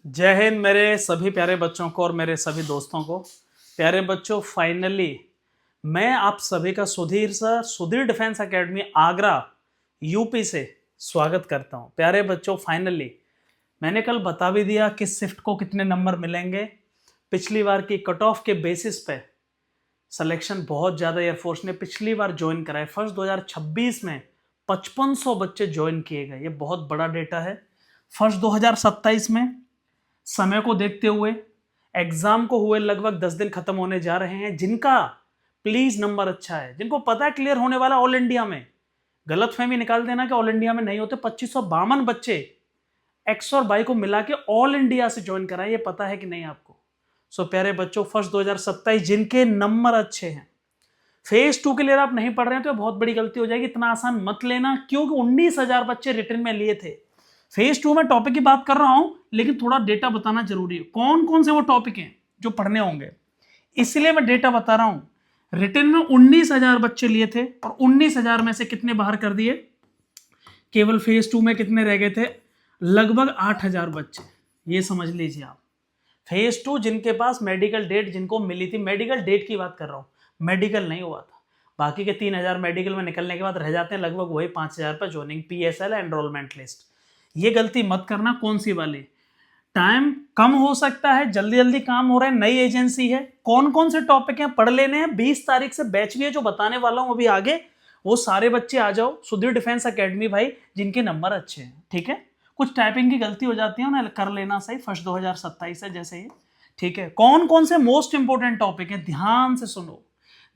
जय हिंद मेरे सभी प्यारे बच्चों को और मेरे सभी दोस्तों को। प्यारे बच्चों, फाइनली मैं आप सभी का Sudhir sir, Sudhir defence academy Agra UP से स्वागत करता हूं। प्यारे बच्चों, फाइनली मैंने कल बता भी दिया कि शिफ्ट को कितने नंबर मिलेंगे। पिछली बार की कट ऑफ के बेसिस पे सिलेक्शन बहुत ज़्यादा एयरफोर्स ने पिछली बार ज्वाइन कराए। फर्स्ट 2026 में 5500 बच्चे ज्वाइन किए गए, ये बहुत बड़ा डेटा है। फर्स्ट 2027 में समय को देखते हुए एग्जाम को हुए लगभग 10 दिन खत्म होने जा रहे हैं। जिनका प्लीज नंबर अच्छा है, जिनको पता है क्लियर होने वाला ऑल इंडिया में, गलतफहमी निकाल देना कि ऑल इंडिया में नहीं होते। 2552 बच्चे एक्स और बाई को मिला के ऑल इंडिया से ज्वाइन कराए, ये पता है कि नहीं आपको? सो प्यारे बच्चों, फर्स्ट 2027 जिनके नंबर अच्छे हैं, फेज 2 के लिए आप नहीं पढ़ रहे हैं तो बहुत बड़ी गलती हो जाएगी। इतना आसान मत लेना, क्योंकि 19,000 बच्चे रिटर्न में लिए थे। फेज 2 में टॉपिक की बात कर रहा हूं, लेकिन थोड़ा डेटा बताना जरूरी है। कौन कौन से वो टॉपिक हैं जो पढ़ने होंगे, इसलिए मैं डेटा बता रहा हूं। रिटर्न में 19,000 बच्चे लिए थे और 19,000 में से कितने बाहर कर दिए? केवल फेज 2 में कितने रह गए थे? लगभग 8,000 बच्चे। ये समझ लीजिए आप। फेज 2 जिनके पास मेडिकल डेट जिनको मिली थी, मेडिकल डेट की बात कर रहा हूं, मेडिकल नहीं हुआ था। बाकी के 3,000 मेडिकल में निकलने के बाद रह जाते हैं लगभग वही 5,000 पर ज्वाइनिंग पीएसएल एनरोलमेंट लिस्ट। ये गलती मत करना। कौन सी वाली? टाइम कम हो सकता है, जल्दी जल्दी काम हो रहा है, नई एजेंसी है, कौन कौन से टॉपिक हैं पढ़ लेने हैं। 20 तारीख से बैच भी है जो बताने वाला हूं अभी आगे। वो सारे बच्चे आ जाओ सुधीर डिफेंस एकेडमी भाई, जिनके नंबर अच्छे हैं। ठीक है, कुछ टाइपिंग की गलती हो जाती है ना, कर लेना सही। फर्स्ट 2027 है जैसे ही। ठीक है, कौन कौन से मोस्ट इंपोर्टेंट टॉपिक है, ध्यान से सुनो।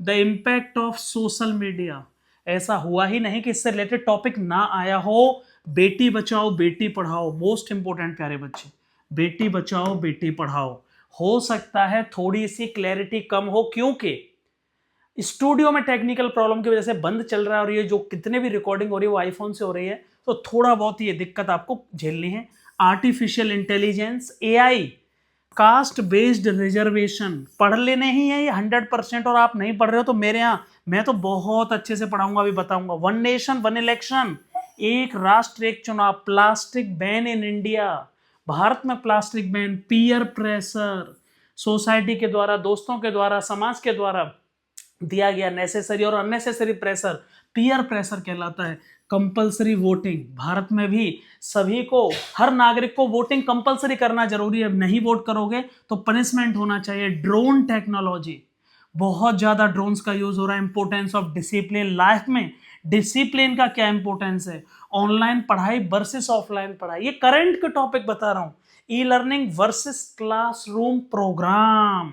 The impact of social media. ऐसा हुआ ही नहीं कि इससे रिलेटेड टॉपिक ना आया हो। बेटी बचाओ बेटी पढ़ाओ, मोस्ट इंपोर्टेंट प्यारे बच्चे। बेटी बचाओ बेटी पढ़ाओ। हो सकता है थोड़ी सी क्लैरिटी कम हो, क्योंकि स्टूडियो में टेक्निकल प्रॉब्लम की वजह से बंद चल रहा है और ये जो कितने भी रिकॉर्डिंग हो रही है वो आईफोन से हो रही है, तो थोड़ा बहुत ये दिक्कत आपको झेलनी है। Artificial intelligence, AI, caste based reservation पढ़ लेने ही है ये 100%। और आप नहीं पढ़ रहे हो तो मेरे यहाँ मैं तो बहुत अच्छे से पढ़ाऊंगा, अभी बताऊंगा। वन नेशन वन इलेक्शन, एक राष्ट्र एक चुनाव, plastic ban in India, Bharat में plastic ban, peer pressure, society के द्वारा, दोस्तों के द्वारा, समाज के द्वारा दिया गया नेसेसरी और अननेसेसरी प्रेशर, पीयर प्रेशर कहलाता है। कंपलसरी वोटिंग, भारत में भी सभी को, हर नागरिक को वोटिंग कंपलसरी करना जरूरी है। नहीं वोट करोगे तो पनिशमेंट होना चाहिए। ड्रोन टेक्नोलॉजी, बहुत ज्यादा ड्रोन्स का यूज हो रहा है। इंपोर्टेंस ऑफ डिसिप्लिन, लाइफ में डिसिप्लिन का क्या इंपोर्टेंस है। ऑनलाइन पढ़ाई वर्सेस ऑफलाइन पढ़ाई, ये करंट के टॉपिक बता रहा हूं। E learning versus classroom programme.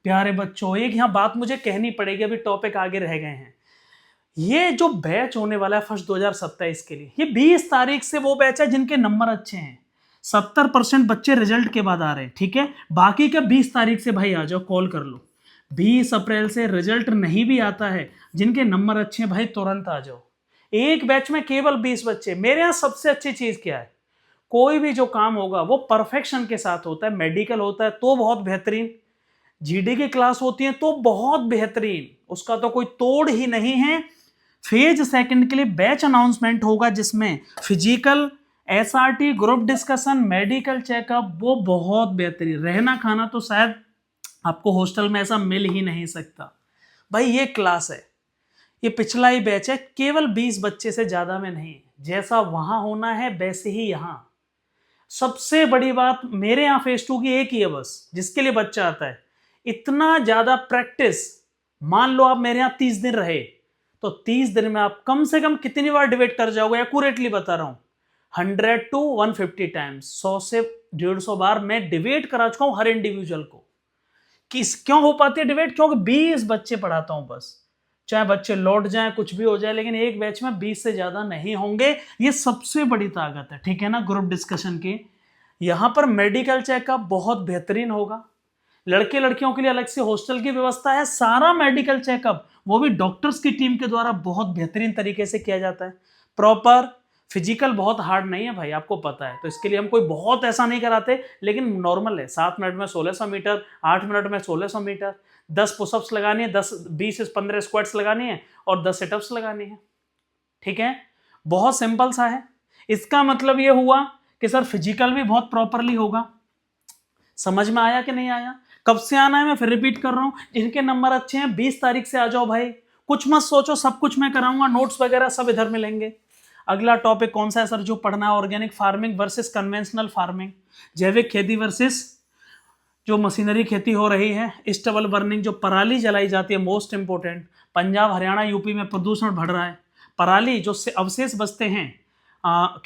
प्यारे बच्चों, एक यहां बात मुझे कहनी पड़ेगी, अभी टॉपिक आगे रह गए हैं। ये जो बैच होने वाला है फर्स्ट 2027 के लिए, ये 20 तारीख से वो बैच है जिनके नंबर अच्छे हैं। 70% बच्चे रिजल्ट के बाद आ रहे हैं। ठीक है, बाकी का 20 तारीख से भाई आ जाओ, कॉल कर लो। 20 अप्रैल से रिजल्ट नहीं भी आता है, जिनके नंबर अच्छे हैं भाई तुरंत आ जाओ। एक बैच में केवल 20 बच्चे। मेरे यहां सबसे अच्छी चीज क्या है, कोई भी जो काम होगा वो परफेक्शन के साथ होता है। मेडिकल होता है तो बहुत बेहतरीन, जीडी की क्लास होती है तो बहुत बेहतरीन, उसका तो कोई तोड़ ही नहीं है। फेज सेकंड के लिए बैच अनाउंसमेंट होगा, जिसमें physical, SRT, group discussion, medical checkup, वो बहुत बेहतरीन। रहना खाना तो शायद आपको हॉस्टल में ऐसा मिल ही नहीं सकता। भाई ये क्लास है, ये पिछला ही बैच है, केवल 20 बच्चे से ज्यादा में नहीं। जैसा वहां होना है वैसे ही यहां। सबसे बड़ी बात मेरे यहां फेज 2 की एक ही है बस, जिसके लिए बच्चा आता है, इतना ज्यादा प्रैक्टिस। मान लो आप मेरे यहां 30 दिन रहे, तो 30 दिन में आप कम से कम कितनी बार डिबेट कर जाओगे? एक्यूरेटली बता रहा हूं, 100 to 150 टाइम्स, 100 से 150 बार मैं डिबेट करा चुका हूं हर इंडिविजुअल को। किस क्यों हो पाती है डिबेट? क्योंकि 20 बच्चे पढ़ाता हूं बस। चाहे बच्चे लौट जाएं, कुछ भी हो जाए, लेकिन एक बैच में 20 से ज्यादा नहीं होंगे। ये सबसे बड़ी ताकत है, ठीक है ना, ग्रुप डिस्कशन की। यहां पर मेडिकल चेकअप बहुत बेहतरीन होगा। लड़के लड़कियों के लिए अलग से हॉस्टल की व्यवस्था है। सारा मेडिकल चेकअप वो भी डॉक्टर्स की टीम के द्वारा बहुत बेहतरीन तरीके से किया जाता है। प्रॉपर फिजिकल बहुत हार्ड नहीं है भाई, आपको पता है, तो इसके लिए हम कोई बहुत ऐसा नहीं कराते, लेकिन नॉर्मल है। 7 मिनट में 1600 मीटर, 8 मिनट में 1600 मीटर, 10 पुशअप्स लगानी है, 20 से 15 स्क्वाट्स लगानी है और 10 सिटअप्स लगानी है। ठीक है, बहुत सिंपल सा है। इसका मतलब यह हुआ कि सर फिजिकल भी बहुत प्रॉपरली होगा, समझ में आया कि नहीं आया? कब से आना है मैं फिर रिपीट कर रहा हूं, जिनके नंबर अच्छे हैं 20 तारीख से आ जाओ भाई, कुछ मत सोचो, सब कुछ मैं कराऊंगा, नोट्स वगैरह सब इधर मिलेंगे। अगला टॉपिक कौन सा है सर जो पढ़ना है? Organic farming versus conventional farming, जैविक खेती वर्सेस जो मशीनरी खेती हो रही है, स्टबल बर्निंग जो पराली जलाई जाती है, most important. Punjab Haryana UP में प्रदूषण बढ़ रहा है, पराली जो से अवशेष बचते हैं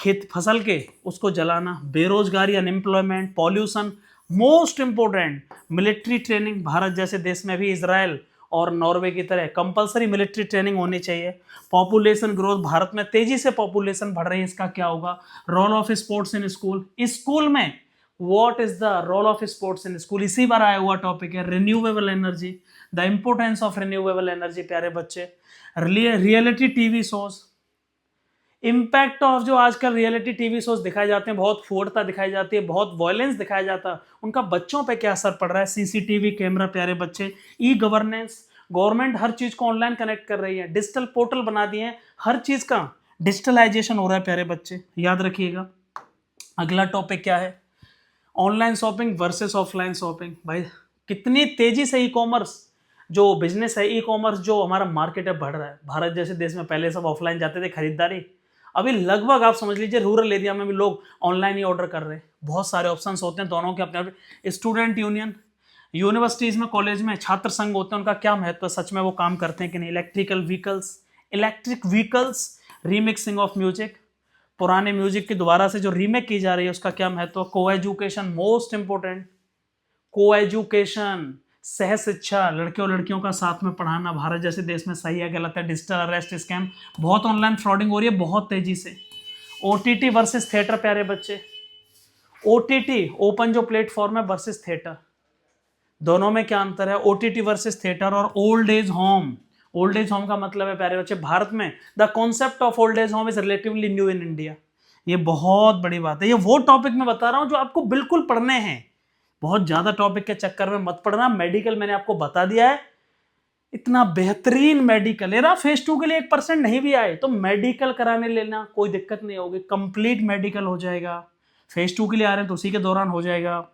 खेत फसल के, उसको जलाना, बेरोजगारी, unemployment, pollution, most important military training. Bharat जैसे देश में भी इजराइल और नॉर्वे की तरह कंपलसरी मिलिट्री ट्रेनिंग होनी चाहिए। पॉपुलेशन ग्रोथ, भारत में तेजी से पॉपुलेशन बढ़ रही है, इसका क्या होगा? Role of sports in school, school में what is the role of sports in school, इसी बार आया हुआ टॉपिक है। Renewable energy, the importance of renewable energy प्यारे बच्चे। Reality TV shows, impact of जो आजकल रियलिटी टीवी शोज दिखाए जाते हैं, बहुत फूहड़ता दिखाई जाती है, बहुत वायलेंस दिखाया जाता है, उनका बच्चों पे क्या असर पड़ रहा है? सीसीटीवी कैमरा प्यारे बच्चे। ई गवर्नेंस, गवर्नमेंट हर चीज को ऑनलाइन कनेक्ट कर रही है, डिजिटल पोर्टल बना दिए हैं, हर चीज का डिजिटलाइजेशन हो रहा है प्यारे बच्चे, याद रखिएगा। अगला टॉपिक क्या है? Online shopping versus offline shopping. भाई कितनी तेजी से ई कॉमर्स जो बिजनेस है, ई कॉमर्स जो हमारा मार्केट है बढ़ रहा है। भारत जैसे देश में पहले सब ऑफलाइन जाते थे खरीदारी, अभी लगभग आप समझ लीजिए रूरल एरिया में भी लोग ऑनलाइन ही ऑर्डर कर रहे हैं। बहुत सारे ऑप्शंस होते हैं दोनों के अपने अपने। स्टूडेंट यूनियन, यूनिवर्सिटीज में कॉलेज में छात्र संघ होते हैं, उनका क्या महत्व है? सच में वो काम करते हैं कि नहीं? Electric vehicles, remixing of music, पुराने म्यूजिक की दोबारा से जो रीमेक की जा रही है उसका क्या महत्व? को एजुकेशन, मोस्ट इंपोर्टेंट, को एजुकेशन, सह शिक्षा, लड़के और लड़कियों का साथ में पढ़ाना, भारत जैसे देश में सही है गलत है? डिजिटल अरेस्ट स्कैम, बहुत ऑनलाइन फ्रॉडिंग हो रही है बहुत तेजी से। ओटीटी वर्सेस थिएटर प्यारे बच्चे, ओटीटी ओपन जो प्लेटफॉर्म है वर्सेस थिएटर, दोनों में क्या अंतर है? OTT versus theatre. और old age home, old age home का मतलब है प्यारे बच्चे, भारत में the concept of old age home is relatively new in India. ये बहुत बड़ी बात है, ये वो टॉपिक मैं बता रहा हूं जो आपको बिल्कुल पढ़ने हैं। बहुत ज्यादा टॉपिक के चक्कर में मत पढ़ना। मेडिकल मैंने आपको बता दिया है, इतना बेहतरीन मेडिकल। यार फेज 2 के लिए 1% नहीं भी आए तो मेडिकल कराने लेना, कोई दिक्कत नहीं होगी, कंप्लीट मेडिकल हो जाएगा। फेज 2 के लिए आ रहे हैं तो उसी के दौरान हो जाएगा।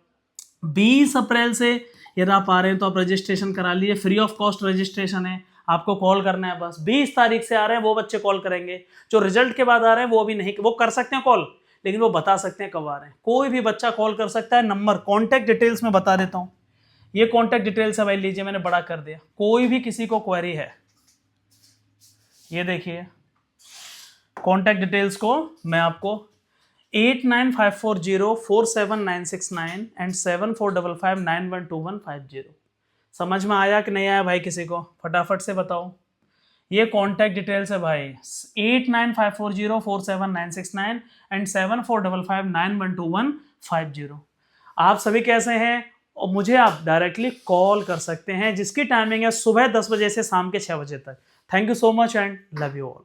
20 अप्रैल से यदि आप आ रहे हैं तो आप रजिस्ट्रेशन करा लीजिए, फ्री ऑफ कॉस्ट रजिस्ट्रेशन है, आपको कॉल करना है बस। 20 तारीख से आ रहे हैं वो बच्चे कॉल करेंगे, जो रिजल्ट के बाद आ रहे हैं वो अभी नहीं, वो कर सकते हैं कॉल, लेकिन वो बता सकते हैं कब आ रहे हैं। कोई भी बच्चा कॉल कर सकता है, नंबर कॉन्टैक्ट डिटेल्स में बता देता हूं, ये कॉन्टैक्ट डिटेल्स है भाई, लीजिए मैंने बड़ा कर दिया। कोई भी किसी को क्वेरी है, ये देखिए कॉन्टैक्ट डिटेल्स को मैं आपको 8954047969 एंड 7455912150। समझ में आया कि नहीं आया भाई? किसी को फटाफट से बताओ। ये कॉन्टैक्ट डिटेल्स है भाई, 8954047969 एंड 7455912150। आप सभी कैसे हैं? और मुझे आप डायरेक्टली कॉल कर सकते हैं, जिसकी टाइमिंग है सुबह 10 बजे से शाम के 6 बजे तक। Thank you so much and love you all.